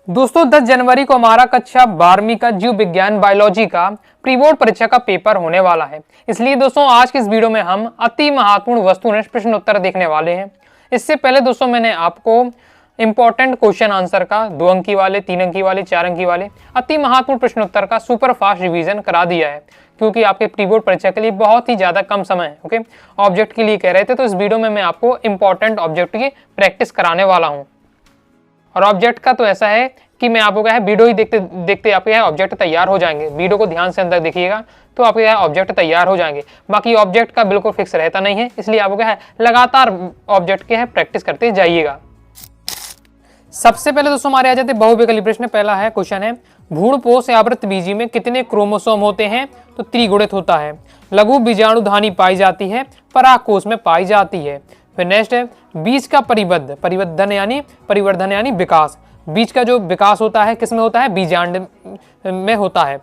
दोस्तों 10 जनवरी को हमारा कक्षा 12वीं का जीव विज्ञान बायोलॉजी का प्री बोर्ड परीक्षा का पेपर होने वाला है। इसलिए दोस्तों आज के इस वीडियो में हम अति महत्वपूर्ण वस्तुनिष्ठ प्रश्न उत्तर देखने वाले हैं। इससे पहले दोस्तों मैंने आपको इंपॉर्टेंट क्वेश्चन आंसर का 2 अंकी वाले, 3 अंकी वाले, 4 अंकी वाले अति महत्वपूर्ण प्रश्न उत्तर का सुपर फास्ट रिवीजन करा दिया है, क्योंकि आपके प्री बोर्ड परीक्षा के लिए बहुत ही ज्यादा कम समय है। ओके, ऑब्जेक्ट के लिए कह रहे थे, तो इस वीडियो में मैं आपको इंपॉर्टेंट ऑब्जेक्ट की प्रैक्टिस कराने वाला हूँ। और ऑब्जेक्ट का तो ऐसा है कि मैं आपको क्या है वीडियो ही देखते देखते आपके यहाँ ऑब्जेक्ट तैयार हो जाएंगे। वीडियो को ध्यान से अंदर देखिएगा तो आपके यहाँ ऑब्जेक्ट तैयार हो जाएंगे। बाकी ऑब्जेक्ट का बिल्कुल फिक्स रहता नहीं है, इसलिए आपको क्या है लगातार ऑब्जेक्ट के है प्रैक्टिस करते जाइएगा। सबसे पहले दोस्तों हमारे आ जाते बहुविकल्पी प्रश्न। पहला है क्वेश्चन है भ्रूणपोष आवृत बीजी में कितने क्रोमोसोम होते हैं? तो त्रिगुणित होता है। लघु बीजाणुधानी पाई जाती है, परागकोश में पाई जाती है। फिर नेक्स्ट है बीज का परिवर्धन यानी विकास। बीज का जो विकास होता है किस में होता है? बीजांड में होता है।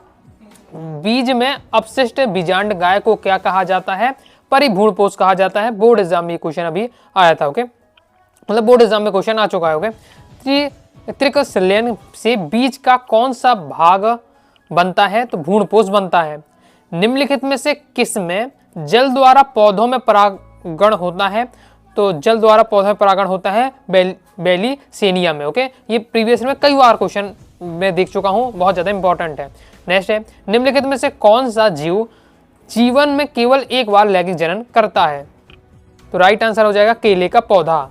बीज में अपशिष्ट बीजांड गाय को क्या कहा जाता है? परिभ्रूणपोष कहा जाता है। बोर्ड एग्जाम में क्वेश्चन अभी आया था। ओके, मतलब बोर्ड एग्जाम में क्वेश्चन आ चुका है। ओके, त्रिक संलयन से बीज का कौन सा भाग बनता है? तो भ्रूणपोष बनता है। निम्नलिखित में से किस में जल द्वारा पौधों में परागण होता है? तो जल द्वारा पौधों में परागण होता है बेलीसेनिया में। ओके, ये प्रीवियस में कई बार क्वेश्चन में देख चुका हूं, बहुत ज्यादा इंपॉर्टेंट है। नेक्स्ट है निम्नलिखित में से कौन सा जीव जीवन में केवल एक बार लैंगिक जनन करता है? तो राइट आंसर हो जाएगा केले का पौधा।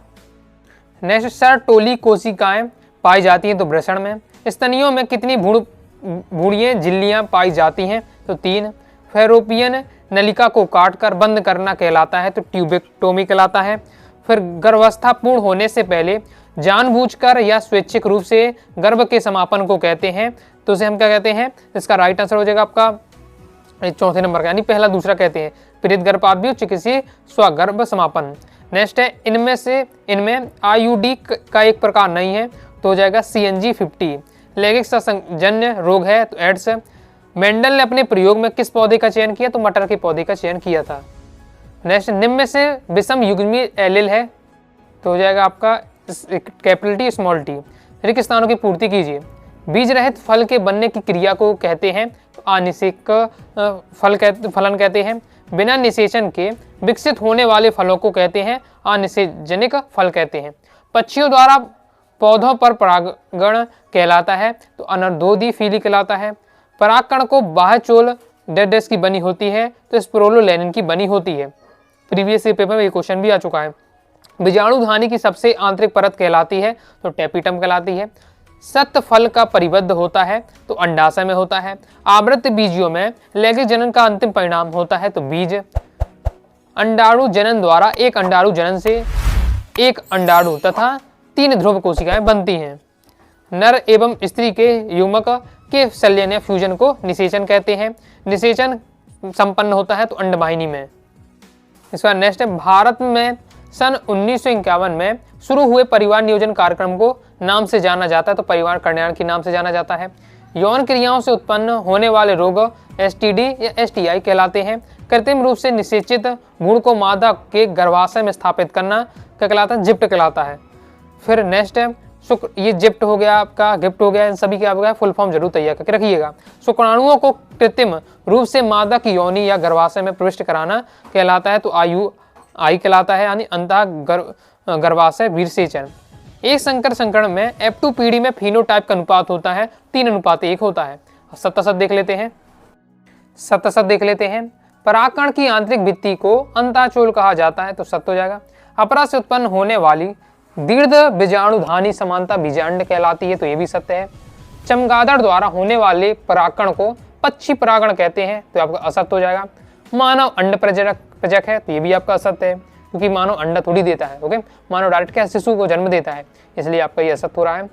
नेक्स्ट सरटोली कोशिकाएं पाई जाती हैं तो वृषण में। स्तनियों में कितनी भूणीय झिल्लियां पाई जाती हैं? तो 3। फेरोपियन नलिका को काटकर बंद करना कहलाता है तो ट्यूबेक्टोमी कहलाता है। फिर गर्भावस्था पूर्ण होने से पहले जानबूझकर या स्वैच्छिक रूप से गर्भ के समापन को कहते हैं तो उसे हम क्या कहते हैं? इसका राइट आंसर हो जाएगा आपका चौथे नंबर का, यानी पहला दूसरा कहते हैं प्रेरित गर्भाशय चिकित्सीय स्वगर्भ समापन। नेक्स्ट है इनमें आईयूडी का एक प्रकार नहीं है तो हो जाएगा CNG50। लैंगिक संसर्गजन्य रोग है तो एड्स। मेंडल ने अपने प्रयोग में किस पौधे का चयन किया? तो मटर के पौधे का चयन किया था। नेक्स्ट निम्न में से विषम युग्मी एलील है तो हो जाएगा आपका कैपिटल T स्मॉल t। रिक्त स्थानों की पूर्ति कीजिए। बीज रहित फल के बनने की क्रिया को कहते हैं तो अनिषेक फलन कहते हैं। बिना निषेचन के विकसित होने वाले फलों को कहते हैं अनिषेचनिक फल कहते हैं। पक्षियों द्वारा पौधों पर परागण कहलाता है तो अनर्धोदी फीली कहलाता है। परागकण को बाह्य चोल डेड्रेस की बनी होती है तो स्पोरोलेनिन की बनी होती है। प्रीवियस पेपर में ये क्वेश्चन भी आ चुका है। बीजाणुधानी की सबसे आंतरिक परत कहलाती है तो टेपिटम कहलाती है। सत्य फल का परिबद्ध होता है तो अंडाशय में होता है। आवृत बीजियों में लैंगिक जनन का अंतिम परिणाम होता है तो बीज। अंडाणु जनन द्वारा एक अंडाणु जनन से एक अंडाणु तथा 3 ध्रुव कोशिकाएं बनती हैं। नर एवं स्त्री के युग्मक के संलयन या फ्यूजन को निषेचन कहते हैं। निषेचन संपन्न होता है तो अंडवाहिनी में। इसका नेक्स्ट है भारत में सन 1951 में शुरू हुए परिवार नियोजन कार्यक्रम को नाम से जाना जाता है तो परिवार कल्याण के नाम से जाना जाता है। यौन क्रियाओं से उत्पन्न होने वाले रोग STD या STI कहलाते हैं। कृत्रिम रूप से निषेचित भ्रूण को मादा के गर्भाशय में स्थापित करना क्या कहलाता है? जिप्ट कहलाता है। फिर नेक्स्ट है शुक्र, ये जिप्ट हो गया आपका, गिफ्ट हो गया, इन सभी क्या हो गया फुल फॉर्म जरूर तैयार करके रखिएगा। शुक्राणुओं को कृत्रिम रूप से मादा की योनि या गर्भाशय में प्रविष्ट कराना कहलाता है तो आई कहलाता है, यानी अंतः गर्भाशय वीरसेचन। एक संकर संकरण में F2 पीढ़ी में फिनोटाइप का अनुपात होता है 3:1 होता है। सत्तासत देख लेते हैं। परागकण की आंतरिक भित्ति को अंतःचोल कहा जाता है तो सत्य हो जाएगा। अपरा से उत्पन्न होने वाली दीर्घ बीजाणुधानी समानता बीजांड कहलाती है तो ये भी सत्य है। चमगादड़ द्वारा होने वाले परागकण को पक्षी परागण कहते हैं तो आपका असत्य हो जाएगा। मानव अंड प्रजक है तो ये भी आपका असत्य है, क्योंकि मानव अंडा थोड़ी देता है। ओके, मानव डायरेक्ट क्या शिशु को जन्म देता है, इसलिए आपका ये असत्य हो रहा है।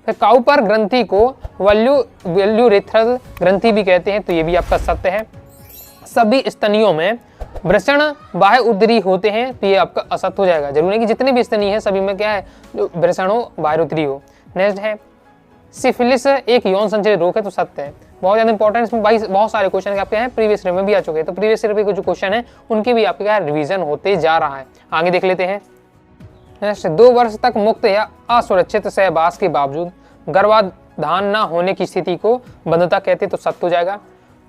फिर काउपर ग्रंथि को वल्यूरेथ्रल ग्रंथि भी कहते हैं तो ये भी आपका सत्य है। सभी स्तनियों में वृषण बाह्य उदरी होते हैं तो ये आपका असत्य हो जाएगा। जरूरी नहीं कि जितने भी स्तनी है सभी में क्या है जो वृषण हो बाह्य उदरी हो। नेक्स्ट है सिफिलिस एक यौन संचरित रोग है तो सत्य है। बहुत ज्यादा इंपॉर्टेंट, इसमें बहुत सारे क्वेश्चन आपके हैं प्रीवियस ईयर में भी आ चुके हैं, तो प्रीवियस ईयर के जो क्वेश्चन है उनकी भी आपके क्या रिवीजन होते जा रहा है। आगे देख लेते हैं। नेक्स्ट 2 वर्ष तक मुक्त या असुरक्षित सहवास के बावजूद धान ना होने की स्थिति को बंधुता कहते, तो सत्य हो जाएगा।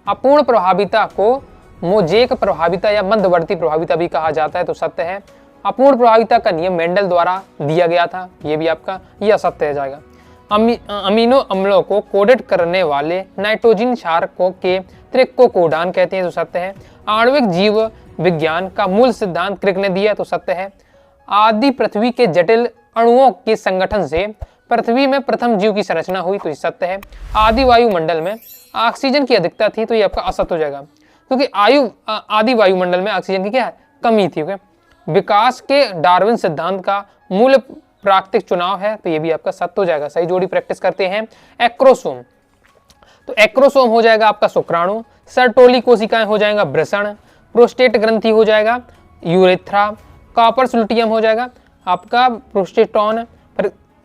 अपूर्ण प्रभाविता को मोजेक प्रभाविता या मध्यवर्ती प्रभाविता भी कहा जाता है, तो सत्य है। अपूर्ण प्रभाविता का नियम मेंडल द्वारा दिया गया था, ये भी आपका यह असत्य हो जाएगा। अमीनो अम्लों को कोडेड करने वाले नाइट्रोजन क्षार के त्रिक को कोडान कहते हैं, तो सत्य है। आणविक जीव विज्ञान का मूल सिद्धांत क्रिक ने दिया, तो सत्य है। आदि पृथ्वी के जटिल अणुओं के संगठन से पृथ्वी में प्रथम जीव की संरचना हुई, तो ये सत्य है। आदि वायुमंडल में ऑक्सीजन की अधिकता थी, तो ये आपका असत्य हो जाएगा, क्योंकि आदि वायुमंडल में ऑक्सीजन की क्या है, कमी थी। विकास के डार्विन सिद्धांत का मूल प्राकृतिक चुनाव है, तो ये भी आपका सत्य हो जाएगा। सही जोड़ी प्रैक्टिस करते हैं। एक्रोसोम, तो एक्रोसोम हो जाएगा आपका शुक्राणु, सर्टोली कोशिकाएं हो जाएगा वृषण, प्रोस्टेट ग्रंथि हो जाएगा यूरेथ्रा, कॉपर सुल्टियम हो जाएगा आपका प्रोस्टेटॉन,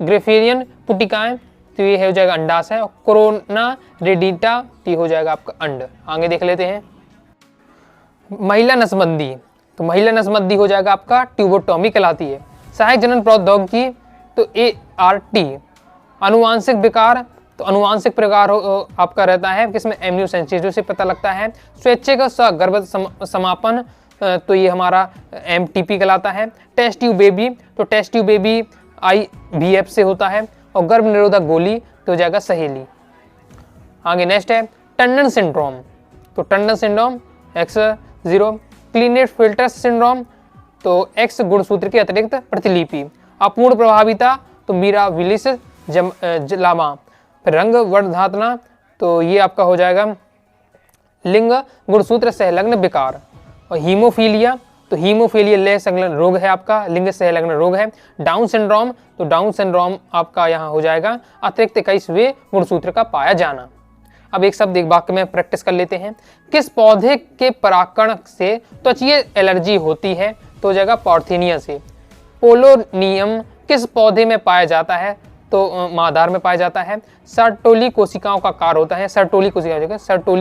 ग्रेफेरियन पुटिकाएं, तो ये हो जाएगा अंडाशय, और कोरोना रेडिटा, तो हो जाएगा आपका अंड। आगे देख लेते हैं महिला नसबंदी, तो महिला नसबंदी हो जाएगा आपका ट्यूबोटॉमी कहलाती है। सहायक जनन प्रौद्योगिकी, तो ART। अनुवांशिक विकार, तो अनुवांशिक प्रकार आपका रहता है किसमें, एम्नियोसेंसिटिव से पता लगता है। स्वैच्छिक गर्भ समापन, तो ये हमारा MTP कहलाता है। टेस्ट ट्यूब बेबी, तो टेस्ट ट्यूब बेबी IVF से होता है। और गर्भ निरोधक गोली, तो हो जाएगा सहेली। आगे नेक्स्ट है टंडन सिंड्रोम, तो टंडन syndrome X0। Klinefelter syndrome, तो X गुणसूत्र की अतिरिक्त प्रतिलिपि। अपूर्ण प्रभाविता, तो मीराविलिस लामा। फिर रंग वर्धातना, तो ये आपका हो जाएगा लिंग गुणसूत्र सहलग्न विकार। और हीमोफीलिया, तो हीमोफीलिया लय संलग्न रोग है आपका, लिंग सहलग्न रोग है। डाउन सिंड्रोम, तो डाउन सिंड्रोम आपका यहाँ हो जाएगा अतिरिक्त 21वें गुणसूत्र का पाया जाना। अब एक शब्द एक वाक्य में प्रैक्टिस कर लेते हैं। किस पौधे के परागकण से त्वचीय एलर्जी होती है, तो हो जाएगा पॉर्थीनिया से। पोलोनियम किस पौधे में पाया जाता है, तो मादार में पाया जाता है। सर्टोली कोशिकाओं का कार्य होता है, सर्टोली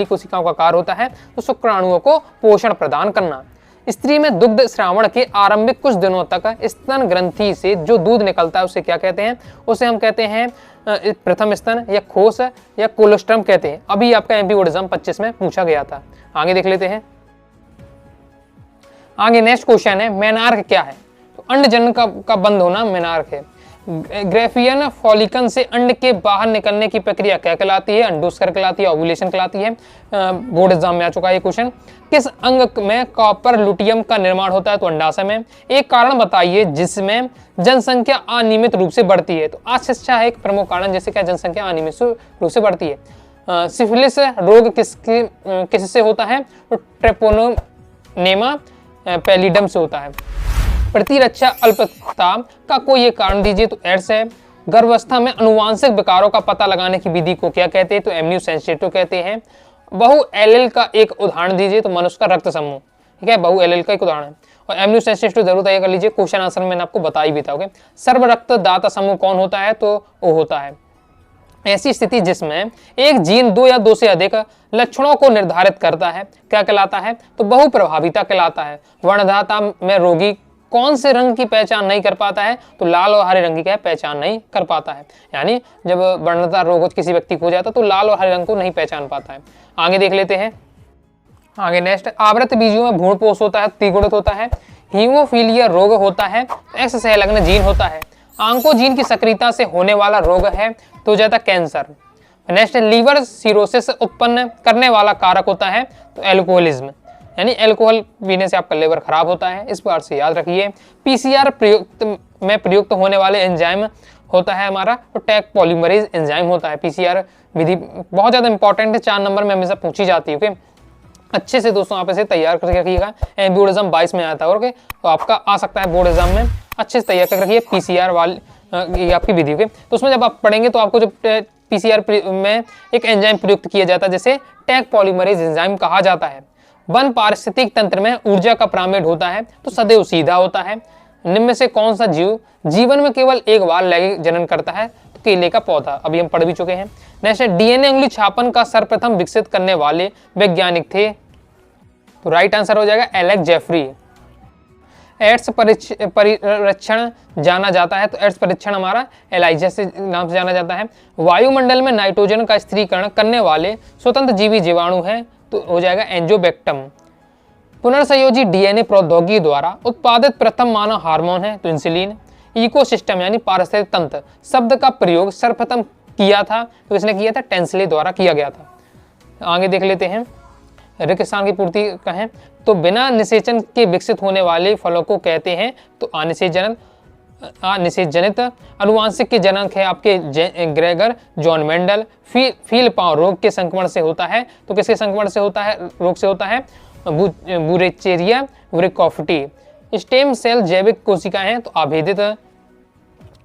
कोशिकाओं का कार्य होता है तो शुक्राणुओं को पोषण प्रदान करना। स्त्री में दुग्ध श्रावण के आरंभिक कुछ दिनों तक स्तन ग्रंथि से जो दूध निकलता है उसे क्या कहते हैं, उसे हम कहते हैं प्रथम स्तन या खोस या कोलोस्ट्रम कहते हैं। अभी आपका MP बोर्ड एग्जाम 25 में पूछा गया था। आगे देख लेते हैं। आगे नेक्स्ट क्वेश्चन है मेनार्क क्या है, तो अंड जनन का बंद होना मेनार्क है। ग्रेफियन फॉलिकन से अंड के बाहर निकलने की प्रक्रिया क्या कहलाती है, अंडोस्कर कहलाती है, ओव्यूलेशन कहलाती है। बोर्ड एग्जाम में आ चुका है ये क्वेश्चन। किस अंग में कॉपर लुटियम का निर्माण होता है, तो अंडाशय में। एक कारण बताइए जिसमें जनसंख्या अनियमित रूप से बढ़ती है, तो अशिक्षा है एक प्रमुख कारण जिससे क्या जनसंख्या अनियमित रूप से बढ़ती है। सिफिलिस रोग किससे होता है, तो ट्रेपोनेमा पैलिडम से होता है। प्रतिरक्षा अल्पता का कोई एक कारण दीजिए, तो एड्स है। गर्भावस्था में अनुवांशिक विकारों का पता लगाने की विधि को क्या कहते हैं, तो एम्नियोसेंसिटिव कहते हैं। बहु एलील का एक उदाहरण दीजिए, तो मनुष्य का रक्त समूह, ठीक है, बहु एलील का एक उदाहरण है। और एम्नियोसेंसिटिव जरूर तैयार कर लीजिए, क्वेश्चन आंसर मैंने आपको बताई भी था। ओके, सर्व रक्त दाता समूह कौन होता है, तो वो होता है ऐसी स्थिति जिसमें एक जीन 2 या 2 से अधिक लक्षणों को निर्धारित करता है, क्या कहलाता है, तो बहु प्रभाविता कहलाता है। वर्णदाता में रोगी कौन से रंग की पहचान नहीं कर पाता है, तो लाल और हरे रंग की क्या पहचान नहीं कर पाता है। यानी जब वर्णदाता रोग किसी व्यक्ति को हो जाता है तो लाल और हरे रंग को नहीं पहचान पाता है। आगे देख लेते हैं। आगे नेक्स्ट, आवृत बीजों में भ्रूणपोष होता है, त्रिगुणित होता है। हीमोफीलिया रोग होता है, X सहलग्न जीन होता है। आंकोजीन की सक्रियता से होने वाला रोग है, तो जाता कैंसर। नेक्स्ट, लीवर सिरोसिस उत्पन्न करने वाला कारक होता है, तो एल्कोहलिज्म, यानी अल्कोहल पीने से आपका लिवर खराब होता है, इस बात से याद रखिए। PCR प्रयुक्त होने वाले एंजाइम होता है हमारा, तो टैग पॉलीमरेज एंजाइम होता है। PCR विधि बहुत ज़्यादा इंपॉर्टेंट है, 4 नंबर में हमेशा पूछी जाती है। ओके, अच्छे से दोस्तों आप इसे तैयार करके रखिएगा। बोर्ड एग्जाम 22 में आता है, ओके, तो आपका आ सकता है बोर्ड एग्जाम में, अच्छे से तैयार करके रखिए। PCR वाली ये आपकी विधि, ओके, तो उसमें जब आप पढ़ेंगे तो आपको जब PCR में एक एंजाइम प्रयुक्त किया जाता है जैसे टैग पॉलीमरेज एंजाइम कहा जाता है। वन पारिस्थितिक तंत्र में ऊर्जा का पिरामिड होता है, तो सदैव सीधा होता है। निम्न में से कौन सा जीव जीवन में केवल एक बार लैंगिक जनन करता है, तो केले का पौधा, अभी हम पढ़ भी चुके हैं। नेक्स्ट, DNA अंगुली छापन का सर्वप्रथम विकसित करने वाले वैज्ञानिक थे, तो राइट आंसर हो जाएगा एलेक्स जेफरी। एड्स परीक्षण जाना जाता है, तो एड्स परीक्षण हमारा एलाइजा से नाम से जाना जाता है। वायुमंडल में नाइट्रोजन का स्थिरीकरण करने वाले स्वतंत्र जीवी जीवाणु हैं, तो हो जाएगा एंजियोबैक्टम। पुनर्संयोजी डीएनए प्रौद्योगिकी द्वारा उत्पादित प्रथम मानव हार्मोन है, तो इंसुलिन। इकोसिस्टम यानी पारिस्थितिक तंत्र शब्द का प्रयोग सर्वप्रथम किया था, तो इसने किया था टेंसले द्वारा किया गया था। आगे देख लेते हैं, रिक्त स्थान की पूर्ति कहें तो बिना निषेचन के विकसित होने वाले फलों को कहते हैं, तो अनिषेच जनित। अनुवांशिक के जनक है आपके ग्रेगर जॉन मेंडल। फील पांव रोग के संक्रमण से होता है, तो किसके संक्रमण से होता है, रोग से होता है, बुरेचेरिया वरिकोफ्टी। स्टेम सेल जैविक कोशिकाएं हैं, तो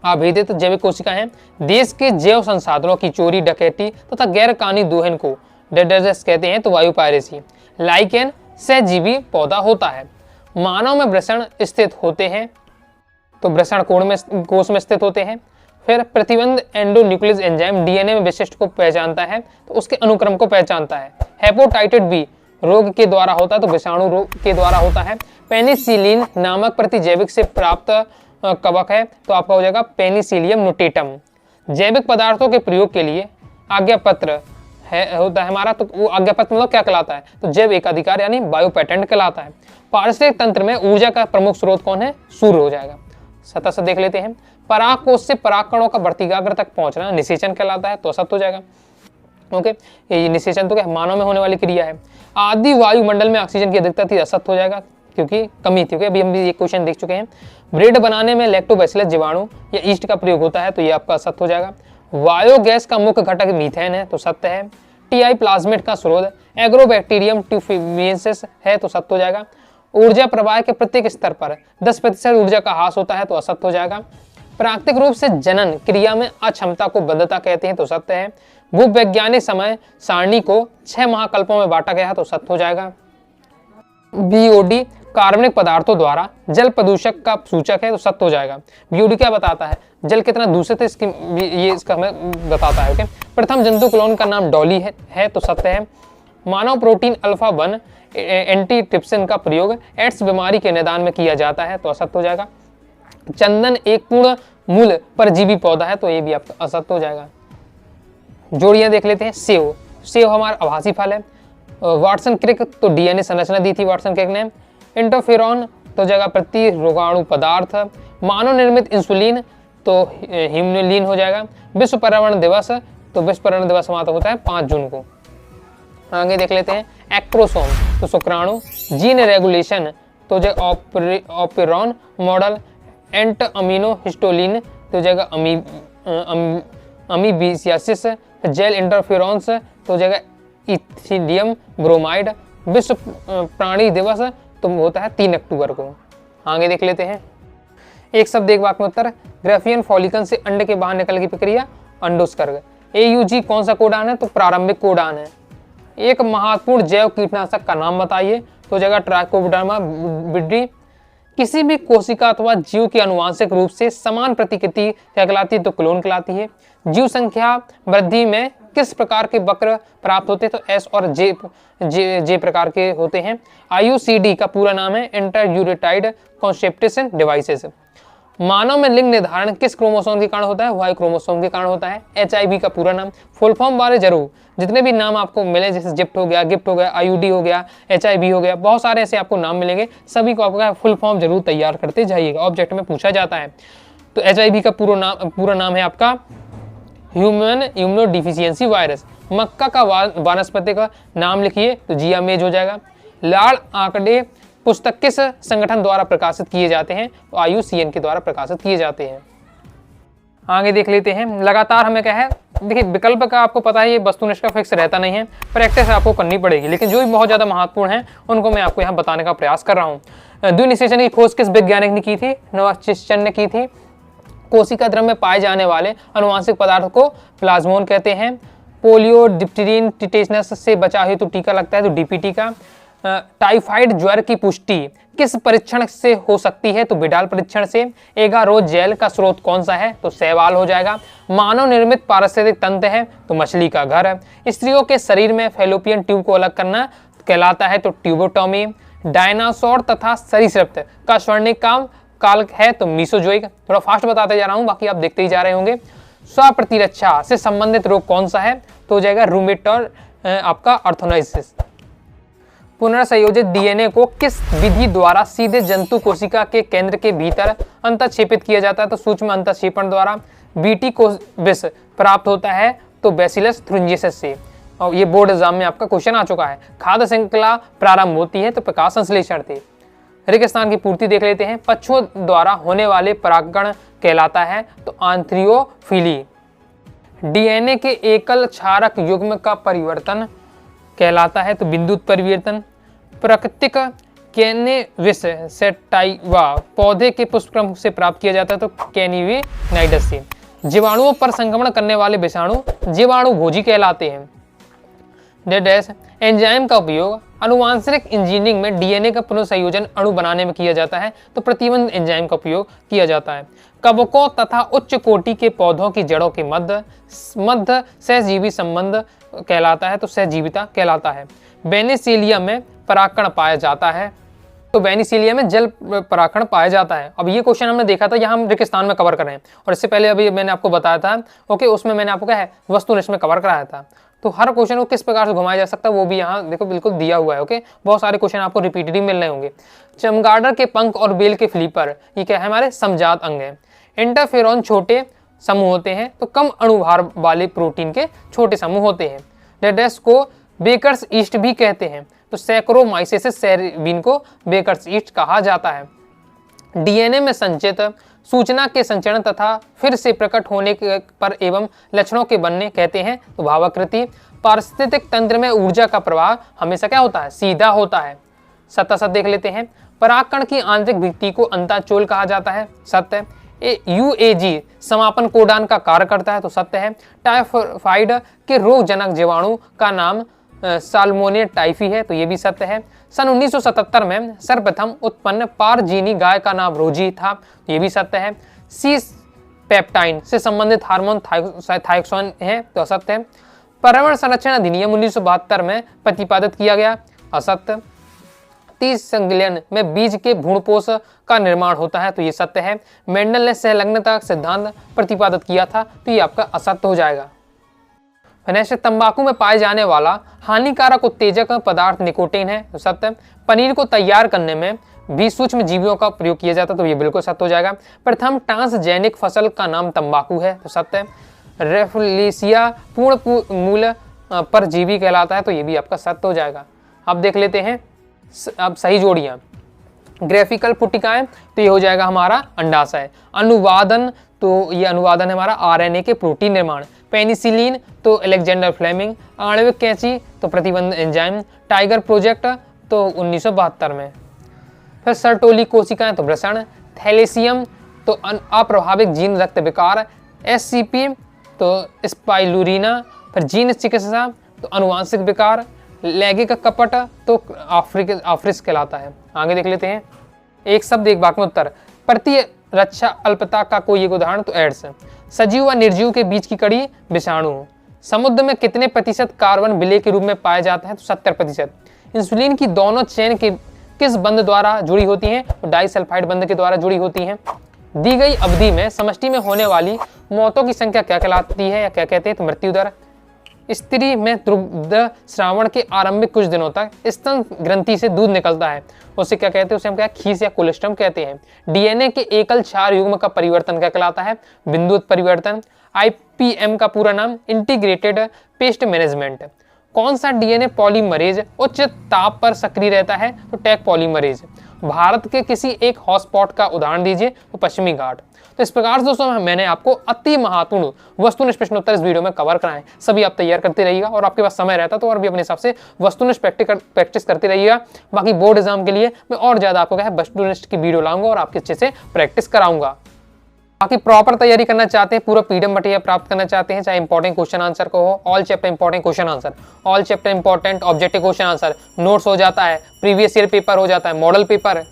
आभेदित जैविक कोशिकाएं हैं। देश के जैव संसाधनों की चोरी डकैती तथा गैर कानूनी दोहन को डेडर्स कहते हैं, तो वायु पायरेसी। लाइकेन सहजीवी पौधा होता है। मानव में वृषण स्थित होते हैं, तो वृषण कोष में स्थित होते हैं। फिर प्रतिबंध एंडोन्यूक्लियस एंजाइम डीएनए में विशिष्ट को पहचानता है, तो उसके अनुक्रम को पहचानता है। हेपेटाइटिस बी रोग के द्वारा होता है, तो विषाणु रोग के द्वारा होता है। पेनिसिलिन नामक प्रतिजैविक से प्राप्त कवक है, तो आपका हो जाएगा पेनिसिलियम नोटेटम। जैविक पदार्थों के प्रयोग के लिए आज्ञा पत्र है होता है हमारा, तो वो आज्ञा पत्र मतलब क्या कहलाता है, तो जैव एकाधिकार यानी बायो पेटेंट कहलाता है। पारिस्थितिक तंत्र में ऊर्जा का प्रमुख स्रोत कौन है, सूर्य हो जाएगा। सतह से देख लेते हैं, पराग कोष से परागकणों का वर्तिकाग्र तक पहुंचना निषेचन कहलाता है, तो असत हो जाएगा। ओके, ये निषेचन तो क्या मानव में होने वाली क्रिया है। आदि वायुमंडल में ऑक्सीजन की अधिकता थी, असत हो जाएगा क्योंकि कमी थी। अभी हम भी ये क्वेश्चन देख चुके हैं। ब्रेड बनाने में लैक्टोबैसिलस जीवाणु या ईस्ट का प्रयोग होता है, तो ये आपका असत हो जाएगा। बायोगैस का मुख्य घटक मीथेन है, तो सत्य है। टीआई प्लाज्मेट का स्रोत एग्रोबैक्टीरियम ट्यूफिमियंसिस है, तो सत्य हो जाएगा। ऊर्जा प्रवाह के प्रत्येक स्तर पर 10% ऊर्जा का ह्रास होता है, तो असत्य हो जाएगा। प्राकृतिक रूप से जनन क्रिया में अक्षमता को बद्धता कहते हैं, तो सत्य है। भूवैज्ञानिक समय सारणी को 6 महाकल्पों में बांटा गया है, तो सत्य हो जाएगा। बीओडी कार्बनिक पदार्थों द्वारा जल प्रदूषक का सूचक है, तो सत्य हो जाएगा। बीओडी क्या बताता है, जल कितना दूषित है, ये इसका हमें बताता है। ओके, प्रथम जंतु क्लोन का नाम डॉली है, तो सत्य है। मानव प्रोटीन अल्फा 1 एंटीट्रिप्सिन का प्रयोग एड्स बीमारी के निदान में किया जाता है, तो असत्य हो जाएगा। चंदन एक पूर्ण मूल परजीवी पौधा है, तो ये भी आपका असत्य हो जाएगा। जोड़ियां देख लेते हैं। सेव हमारा आभासी फल है। वाटसन क्रिक तो डीएनए संरचना दी थी वाटसन क्रिक ने। इंटरफेरॉन तो जगह प्रति रोगाणु पदार्थ। मानव निर्मित इंसुलिन तो हिमोलिन हो जाएगा। विश्व पर्यावरण दिवस, तो विश्व पर्यावरण दिवस हमारा होता है 5 जून को। आगे देख लेते हैं। एक्रोसोम तो शुक्राणु। जीन रेगुलेशन तो जगह ऑपेरॉन मॉडल। एंट अमीनो हिस्टोलिन तो जगह अमीबियासिस। जेल इंटरफेरॉन्स तो जगह इथिडियम ब्रोमाइड। विश्व प्राणी दिवस तो होता है 3 अक्टूबर को। आगे देख लेते हैं। एक शब्द एक वाक्य में उत्तर। ग्राफियन फॉलिकन से अंडे के बाहर निकलने की प्रक्रिया अंडोस्कर्ग। AUG कौन सा कोडान है, तो प्रारंभिक कोडान है। एक महत्वपूर्ण जैव कीटनाशक का नाम बताइए, तो जगह ट्राइकोडर्मा विरिडी। किसी भी कोशिका अथवा जीव की आनुवंशिक रूप से समान प्रतिकृति क्या कहलाती है, तो क्लोन कहलाती है। जीव संख्या वृद्धि में किस प्रकार के वक्र प्राप्त होते हैं, तो S और J प्रकार के होते हैं। IUCD का पूरा नाम है इंटरयूरेटाइड कॉन्सेप्टेशन डिवाइसेस। मानव में लिंग निर्धारण किस क्रोमोसोम के कारण होता है, वाई क्रोमोसोम के कारण होता है। HIV का पूरा नाम। फुल फॉर्म बारे जरूर जितने भी नाम आपको मिले, जैसे गिफ्ट हो गया, IUD हो गया, HIV हो गया, बहुत सारे ऐसे आपको नाम मिलेंगे, सभी को आपका फुल फॉर्म जरूर तैयार करते जाइएगा, ऑब्जेक्ट में पूछा जाता है। तो HIV का पूरा नाम है आपका ह्यूमन इम्यूनोडिफिशियंसी वायरस। मक्का का वानस्पति का नाम लिखिए, तो जियामेज हो जाएगा। लाल आंकड़े पुस्तक किस संगठन द्वारा प्रकाशित किए जाते हैं, तो IUCN के द्वारा प्रकाशित किए जाते हैं। आगे देख लेते हैं। लगातार हमें क्या है, देखिए विकल्प का आपको पता है ये वस्तुनिष्ठ का फिक्स रहता नहीं है, प्रैक्टिस आपको करनी पड़ेगी, लेकिन जो भी बहुत ज़्यादा महत्वपूर्ण है उनको मैं आपको यहाँ बताने का प्रयास कर रहा हूँ। द्विनिषेचन की खोज किस वैज्ञानिक ने की थी, नोवाचिसन ने की थी। कोशिका द्रव्य में पाए जाने वाले अनुवांशिक पदार्थ को प्लाज्मोन कहते हैं। पोलियो, डिप्थीरिया, टिटेनस से बचाव हेतु टीका लगता है, तो DPT का। टाइफाइड ज्वर की पुष्टि किस परीक्षण से हो सकती है, तो बिडाल परीक्षण से। एगारोज जेल का स्रोत कौन सा है, तो शैवाल हो जाएगा। मानव निर्मित पारिस्थितिक तंत्र है, तो मछली का घर है। स्त्रियों के शरीर में फैलोपियन ट्यूब को अलग करना कहलाता है, तो ट्यूबोटॉमी। डायनासोर तथा सरीसृप का स्वर्णिम काल है तो मीसोजोइक। थोड़ा फास्ट बताते जा रहा हूं, बाकी आप देखते ही जा रहे होंगे। स्वप्रतिरक्षा से संबंधित रोग कौन सा है तो हो जाएगा रूमेटॉइड आपका आर्थराइटिस। पुनर्संयोजित डीएनए को किस विधि द्वारा सीधे जंतु कोशिका के केंद्र के भीतर अंतःक्षेपित किया जाता है तो सूक्ष्म अंतःक्षेपण द्वारा। बीटी को विष प्राप्त होता है तो बैसिलस थ्रिंजियसिस से। और ये बोर्ड एग्जाम में आपका क्वेश्चन आ चुका है। खाद्य श्रृंखला प्रारंभ होती है तो प्रकाश संश्लेषण से। रिक्त स्थान की पूर्ति देख लेते हैं। पक्षुओं द्वारा होने वाले परागण कहलाता है तो आंथ्रियोफिली। डीएनए के एकल क्षारक युग्म का परिवर्तन कहलाता है तो बिंदु परिवर्तन। प्राकृतिक कैनेविस सेटाइवा पौधे के पुष्पक्रम से प्राप्त किया जाता है तो कैनिवेनाइडस से। जीवाणुओं पर संक्रमण करने वाले विषाणु जीवाणु भोजी कहलाते हैं। एंजाइम का उपयोग आनुवांशिक इंजीनियरिंग में डीएनए का पुनर्संयोजन अणु बनाने में किया जाता है तो प्रतिबंध एंजाइम का उपयोग किया जाता है। कवकों तथा उच्च कोटि के पौधों की जड़ों के मध्य सहजीवी संबंध कहलाता है तो सहजीविता कहलाता है। बेनिसिलियम में परागकण पाया जाता है तो बेनिसिलियम में जल परागकण पाया जाता है। अब ये क्वेश्चन हमने देखा था, यहाँ हम रेगिस्तान में कवर कर रहे हैं और इससे पहले अभी मैंने आपको बताया था ओके, उसमें मैंने आपको क्या है वस्तुनिष्ठ में कवर कराया था। तो हर क्वेश्चन को किस प्रकार से घुमाया जा सकता है वो भी यहाँ देखो बिल्कुल दिया हुआ है। ओके, बहुत सारे क्वेश्चन आपको रिपीटेड मिल रहे होंगे। चमगादड़ के पंख और बेल के फ्लीपर ये क्या है हमारे समजात अंग है। इंटरफेरॉन छोटे समूह होते हैं तो कम अणुभार वाले प्रोटीन के छोटे समूह होते हैं। डेडेस को बेकर्स ईस्ट भी कहते हैं तो सैक्रोमाइसिस सेरेबिन को बेकर्स ईस्ट कहा जाता है। डीएनए में संचित सूचना के संचरण तथा फिर से प्रकट होने पर एवं लक्षणों के बनने कहते हैं तो भावाकृति। पारिस्थितिक तंत्र में ऊर्जा का प्रवाह हमेशा क्या होता है सीधा होता है। सत्य सत्य देख लेते हैं। परागकण की आंतरिक भित्ति को अंताचोल कहा जाता है सत्य। यूएजी समापन कोडान का कार्य करता है तो सत्य है। टाइफाइड के रोगजनक जीवाणु का नाम साल्मोनिया टाइफी है तो ये भी सत्य है। सन 1977 में सर्वप्रथम उत्पन्न पारजीनी गाय का नाम रोजी था तो ये भी सत्य है। सी पेप्टाइन से संबंधित हार्मोन थायक्सोन है तो असत्य है। पर्यावरण संरक्षण अधिनियम 1972 में प्रतिपादित किया गया असत्य। 30 संलयन में बीज के भ्रूणपोष का निर्माण होता है तो ये सत्य है। मेंडल ने सहलग्नता सिद्धांत प्रतिपादित किया था तो ये आपका असत्य हो जाएगा। तंबाकू में पाए जाने वाला हानिकारक उत्तेजक पदार्थ निकोटीन है तो सत्य। पनीर को तैयार करने में भी सूक्ष्म जीवियों का प्रयोग किया जाता है तो ये बिल्कुल सत्य हो जाएगा। प्रथम ट्रांसजेनिक फसल का नाम तंबाकू है तो सत्य। रेफलेसिया पूर्ण मूल परजीवी कहलाता है तो ये भी आपका सत्य हो जाएगा। अब देख लेते हैं अब सही जोड़ियां। ग्राफिकल पुटिकाएं तो ये हो जाएगा हमारा अंडाशय। अनुवादन तो ये अनुवादन है हमारा आरएनए के प्रोटीन निर्माण। पेनिसिलिन तो अलेक्जेंडर फ्लेमिंग। आणविक कैंची तो प्रतिबंध एंजाइम। टाइगर प्रोजेक्ट तो 1972 में। फिर सर्टोली कोशिकाएं तो वृषण। थैलेसियम तो अप्रभाविक जीन रक्त विकार। एससीपी तो स्पाइलुरिना। फिर जीन चिकित्सा तो अनुवांशिक विकार। लैंगिक कपट तो आफ्रिस कहलाता है। आगे देख लेते हैं। एक शब्द एक वाक्य में उत्तर। प्रतिरक्षा अल्पता का कोई एक उदाहरण तो एड्स। सजीव व निर्जीव के बीच की कड़ी विषाणु। समुद्र में कितने प्रतिशत कार्बन विलेय के रूप में पाया जाता है तो 70%। इंसुलिन की दोनों चेन के किस बंध द्वारा जुड़ी होती हैं तो डाइसल्फाइड बंध के द्वारा जुड़ी होती हैं। दी गई अवधि में समष्टि में होने वाली मौतों की संख्या क्या कहलाती है या क्या कहते हैं तो मृत्यु दर। स्त्री में दुग्ध श्रावण के आरंभिक कुछ दिनों तक स्तन ग्रंथि से दूध निकलता है उसे क्या कहते हैं उसे हम क्या खीस या कोलेस्ट्रम कहते हैं। डीएनए के एकल क्षार युग्म का परिवर्तन क्या कहलाता है बिंदु परिवर्तन। आईपीएम का पूरा नाम इंटीग्रेटेड पेस्ट मैनेजमेंट। कौन सा डीएनए पॉलीमरेज उच्च ताप पर सक्रिय रहता है तो टैग पॉलीमरेज। भारत के किसी एक हॉटस्पॉट का उदाहरण दीजिए तो पश्चिमी घाट। तो इस प्रकार से दोस्तों मैंने आपको अति महत्वपूर्ण वस्तुनिष्ठ प्रश्नोत्तर इस वीडियो में कवर कराएं। सभी आप तैयार करते रहिएगा और आपके पास समय रहता तो और भी अपने हिसाब से वस्तुनिष्ठ प्रैक्टिस करते रहिएगा। बाकी बोर्ड एग्जाम के लिए मैं और ज्यादा आपको क्या है वस्तुनिष्ठ की वीडियो लाऊंगा और आपके अच्छे से प्रैक्टिस कराऊंगा। बाकी प्रॉपर तैयारी करना चाहते हैं पूरा पीडीएफ मटेरियल प्राप्त करना चाहते हैं चाहे इंपॉर्टेंट क्वेश्चन आंसर को हो all chapter important question answer all chapter important objective question answer notes हो जाता है प्रीवियस ईयर पेपर हो जाता है मॉडल पेपर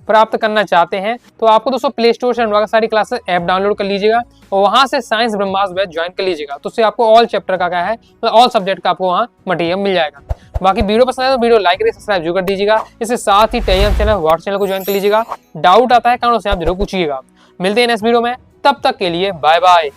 प्राप्त करना चाहते हैं तो आपको दोस्तों प्ले स्टोर से अनुराग सारी क्लासेस ऐप डाउनलोड कर लीजिएगा और वहां से साइंस ब्रह्मास्त्र बैच ज्वाइन कर लीजिएगा। तो उससे आपको ऑल चैप्टर का क्या है, ऑल सब्जेक्ट का आपको वहाँ मटेरियल मिल जाएगा। बाकी वीडियो पसंद है तो वीडियो लाइक करिए, सब्सक्राइब जरूर कर दीजिएगा। इसके साथ ही टेलीग्राम चैनल, व्हाट्सएप चैनल को ज्वाइन कर लीजिएगा। डाउट आता है कारण से आप जरूर पूछिएगा। मिलते हैं नेक्स्ट वीडियो में, तब तक के लिए बाय बाय।